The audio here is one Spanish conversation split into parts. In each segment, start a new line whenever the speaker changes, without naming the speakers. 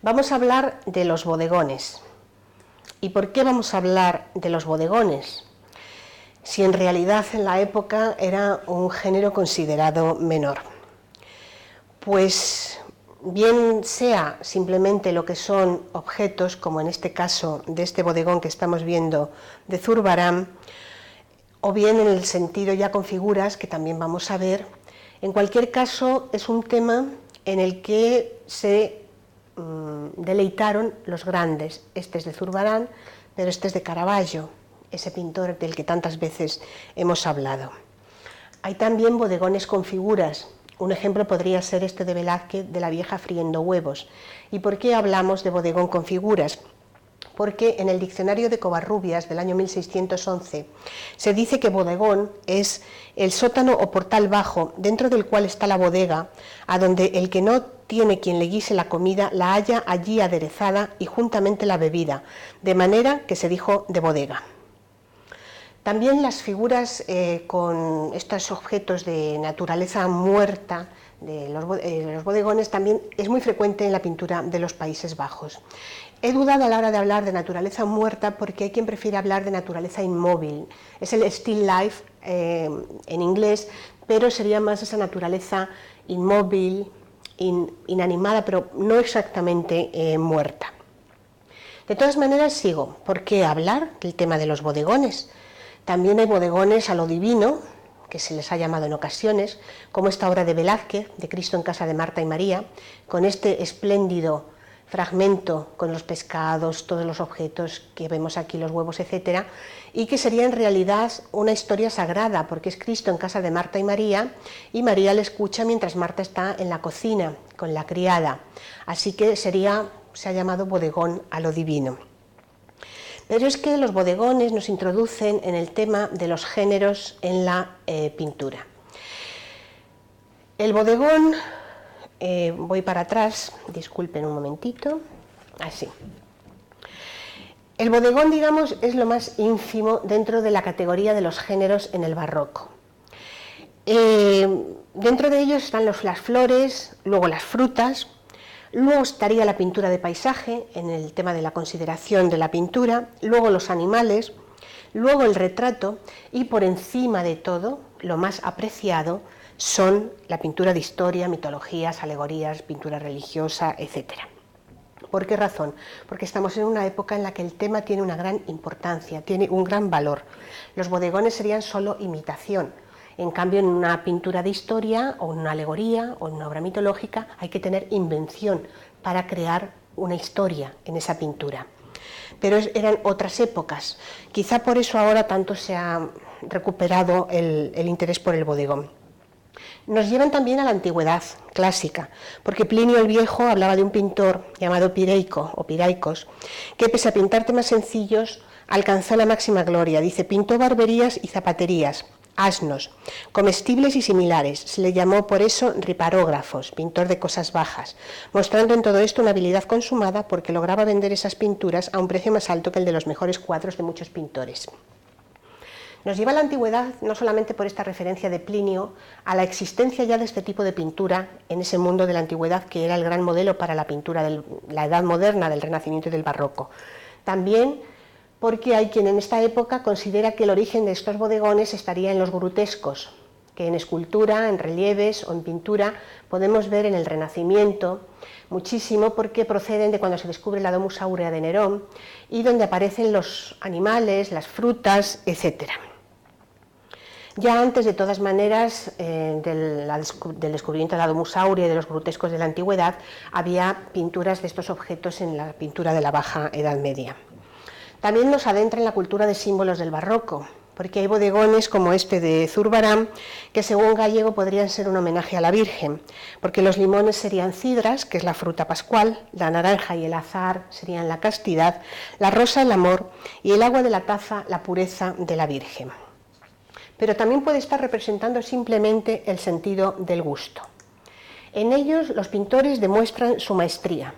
Vamos a hablar de los bodegones. ¿Y por qué vamos a hablar de los bodegones? Si en realidad en la época era un género considerado menor. Pues bien sea simplemente lo que son objetos, como en este caso de este bodegón que estamos viendo de Zurbarán, o bien en el sentido ya con figuras que también vamos a ver. En cualquier caso es un tema en el que se deleitaron los grandes. Este es de Zurbarán, pero este es de Caravaggio, ese pintor del que tantas veces hemos hablado. Hay también bodegones con figuras. Un ejemplo podría ser este de Velázquez, de la vieja friendo huevos. ¿Y por qué hablamos de bodegón con figuras? Porque en el diccionario de Covarrubias del año 1611 se dice que bodegón es el sótano o portal bajo dentro del cual está la bodega, a donde el que no tiene quien le guise la comida la halla allí aderezada y juntamente la bebida, de manera que se dijo de bodega. También las figuras con estos objetos de naturaleza muerta de los bodegones también es muy frecuente en la pintura de los Países Bajos. He dudado a la hora de hablar de naturaleza muerta porque hay quien prefiere hablar de naturaleza inmóvil. Es el still life en inglés, pero sería más esa naturaleza inmóvil, inanimada, pero no exactamente muerta. De todas maneras sigo. ¿Por qué hablar del tema de los bodegones? También hay bodegones a lo divino, que se les ha llamado en ocasiones, como esta obra de Velázquez, de Cristo en casa de Marta y María, con este espléndido fragmento con los pescados, todos los objetos que vemos aquí, los huevos, etcétera, y que sería en realidad una historia sagrada, porque es Cristo en casa de Marta y María le escucha mientras Marta está en la cocina con la criada. Así que se ha llamado bodegón a lo divino. Pero es que los bodegones nos introducen en el tema de los géneros en la pintura. El bodegón, voy para atrás, disculpen un momentito, así. El bodegón, digamos, es lo más ínfimo dentro de la categoría de los géneros en el barroco. Dentro de ellos están las flores, luego las frutas. Luego estaría la pintura de paisaje, en el tema de la consideración de la pintura, luego los animales, luego el retrato y por encima de todo, lo más apreciado, son la pintura de historia, mitologías, alegorías, pintura religiosa, etc. ¿Por qué razón? Porque estamos en una época en la que el tema tiene una gran importancia, tiene un gran valor. Los bodegones serían solo imitación. En cambio, en una pintura de historia, o en una alegoría, o en una obra mitológica, hay que tener invención para crear una historia en esa pintura. Pero eran otras épocas. Quizá por eso ahora tanto se ha recuperado el interés por el bodegón. Nos llevan también a la antigüedad clásica, porque Plinio el Viejo hablaba de un pintor llamado Pireico, o Piraicos, que pese a pintar temas sencillos, alcanzó la máxima gloria. Dice, pintó barberías y zapaterías, asnos, comestibles y similares. Se le llamó por eso riparógrafos, pintor de cosas bajas, mostrando en todo esto una habilidad consumada porque lograba vender esas pinturas a un precio más alto que el de los mejores cuadros de muchos pintores. Nos lleva a la antigüedad no solamente por esta referencia de Plinio a la existencia ya de este tipo de pintura en ese mundo de la antigüedad que era el gran modelo para la pintura de la Edad Moderna, del Renacimiento y del Barroco. También porque hay quien en esta época considera que el origen de estos bodegones estaría en los grutescos, que en escultura, en relieves o en pintura podemos ver en el Renacimiento muchísimo porque proceden de cuando se descubre la Domus Aurea de Nerón y donde aparecen los animales, las frutas, etc. Ya antes, de todas maneras, del descubrimiento de la Domus Aurea y de los grutescos de la antigüedad, había pinturas de estos objetos en la pintura de la Baja Edad Media. También nos adentra en la cultura de símbolos del barroco, porque hay bodegones como este de Zurbarán, que según Gallego podrían ser un homenaje a la Virgen, porque los limones serían cidras, que es la fruta pascual, la naranja y el azahar serían la castidad, la rosa el amor y el agua de la taza la pureza de la Virgen. Pero también puede estar representando simplemente el sentido del gusto. En ellos los pintores demuestran su maestría.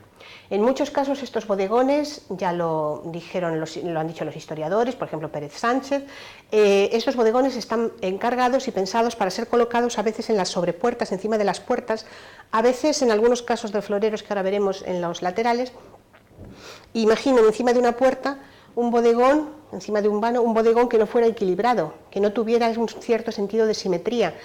En muchos casos estos bodegones, ya lo han dicho los historiadores, por ejemplo Pérez Sánchez, estos bodegones están encargados y pensados para ser colocados a veces en las sobrepuertas, encima de las puertas, a veces en algunos casos de floreros que ahora veremos en los laterales. Imaginen encima de una puerta un bodegón, encima de un vano, un bodegón que no fuera equilibrado, que no tuviera un cierto sentido de simetría.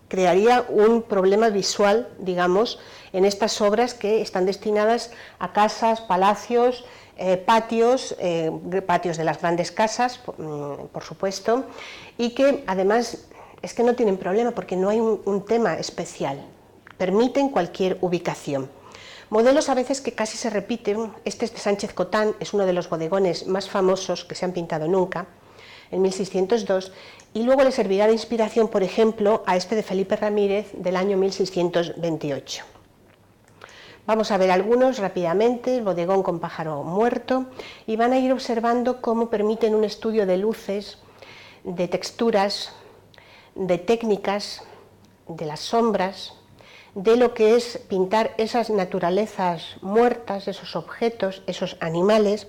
Crearía un problema visual, digamos, en estas obras que están destinadas a casas, palacios, patios de las grandes casas, por supuesto, y que además es que no tienen problema porque no hay un tema especial, permiten cualquier ubicación. Modelos a veces que casi se repiten. Este es de Sánchez Cotán, es uno de los bodegones más famosos que se han pintado nunca, en 1602, y luego le servirá de inspiración, por ejemplo, a este de Felipe Ramírez del año 1628. Vamos a ver algunos rápidamente, el bodegón con pájaro muerto, y van a ir observando cómo permiten un estudio de luces, de texturas, de técnicas, de las sombras, de lo que es pintar esas naturalezas muertas, esos objetos, esos animales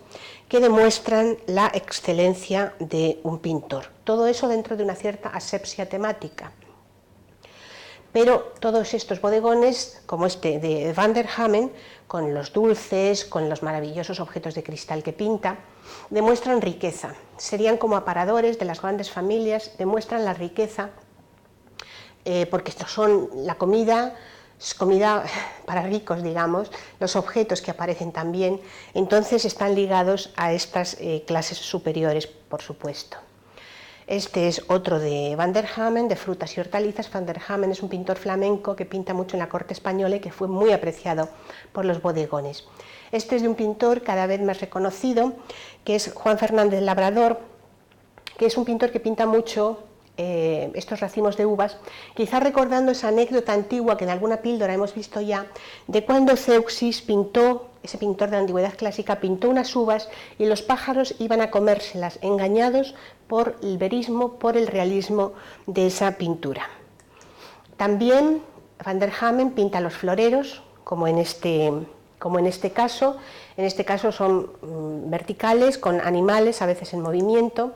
que demuestran la excelencia de un pintor. Todo eso dentro de una cierta asepsia temática. Pero todos estos bodegones, como este de Van der Hamen, con los dulces, con los maravillosos objetos de cristal que pinta, demuestran riqueza. Serían como aparadores de las grandes familias, demuestran la riqueza, porque estos son la comida, es comida para ricos, digamos, los objetos que aparecen también, entonces están ligados a estas clases superiores, por supuesto. Este es otro de Van der Hamen, de frutas y hortalizas. Van der Hamen es un pintor flamenco que pinta mucho en la corte española y que fue muy apreciado por los bodegones. Este es de un pintor cada vez más reconocido, que es Juan Fernández Labrador, que es un pintor que pinta mucho estos racimos de uvas, quizás recordando esa anécdota antigua que en alguna píldora hemos visto ya, de cuando Zeuxis pintó, ese pintor de la antigüedad clásica, pintó unas uvas y los pájaros iban a comérselas, engañados por el verismo, por el realismo de esa pintura. También Van der Hamen pinta los floreros, como en este caso. En este caso son verticales, con animales, a veces en movimiento.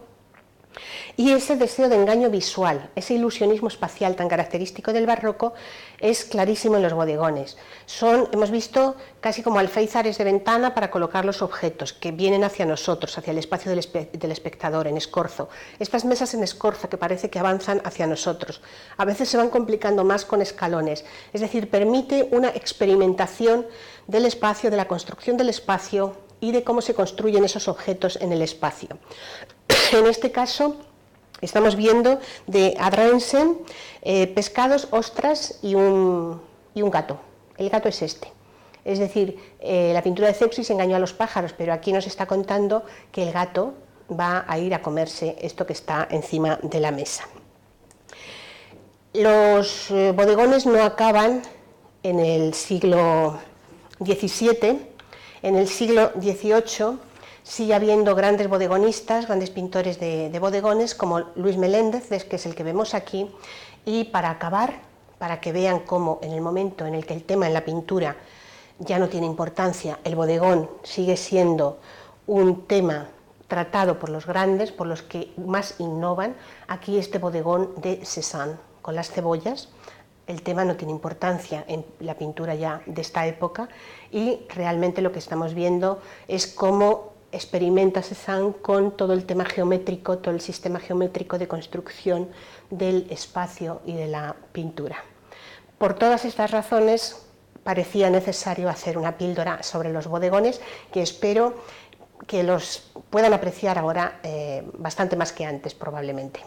Y ese deseo de engaño visual, ese ilusionismo espacial tan característico del barroco, es clarísimo en los bodegones. Hemos visto casi como alféizares de ventana para colocar los objetos que vienen hacia nosotros, hacia el espacio del espectador, en escorzo. Estas mesas en escorzo que parece que avanzan hacia nosotros. A veces se van complicando más con escalones, es decir, permite una experimentación del espacio, de la construcción del espacio y de cómo se construyen esos objetos en el espacio. En este caso estamos viendo de Adriaansen pescados, ostras y un gato. El gato es este. Es decir, la pintura de Zeuxis engañó a los pájaros, pero aquí nos está contando que el gato va a ir a comerse esto que está encima de la mesa. Los bodegones no acaban en el siglo XVII, en el siglo XVIII sigue habiendo grandes bodegonistas, grandes pintores de bodegones como Luis Meléndez, que es el que vemos aquí, y para acabar, para que vean cómo en el momento en el que el tema en la pintura ya no tiene importancia, el bodegón sigue siendo un tema tratado por los grandes, por los que más innovan. Aquí este bodegón de Cézanne con las cebollas. El tema no tiene importancia en la pintura ya de esta época y realmente lo que estamos viendo es cómo experimenta Cézanne con todo el tema geométrico, todo el sistema geométrico de construcción del espacio y de la pintura. Por todas estas razones parecía necesario hacer una píldora sobre los bodegones que espero que los puedan apreciar ahora bastante más que antes probablemente.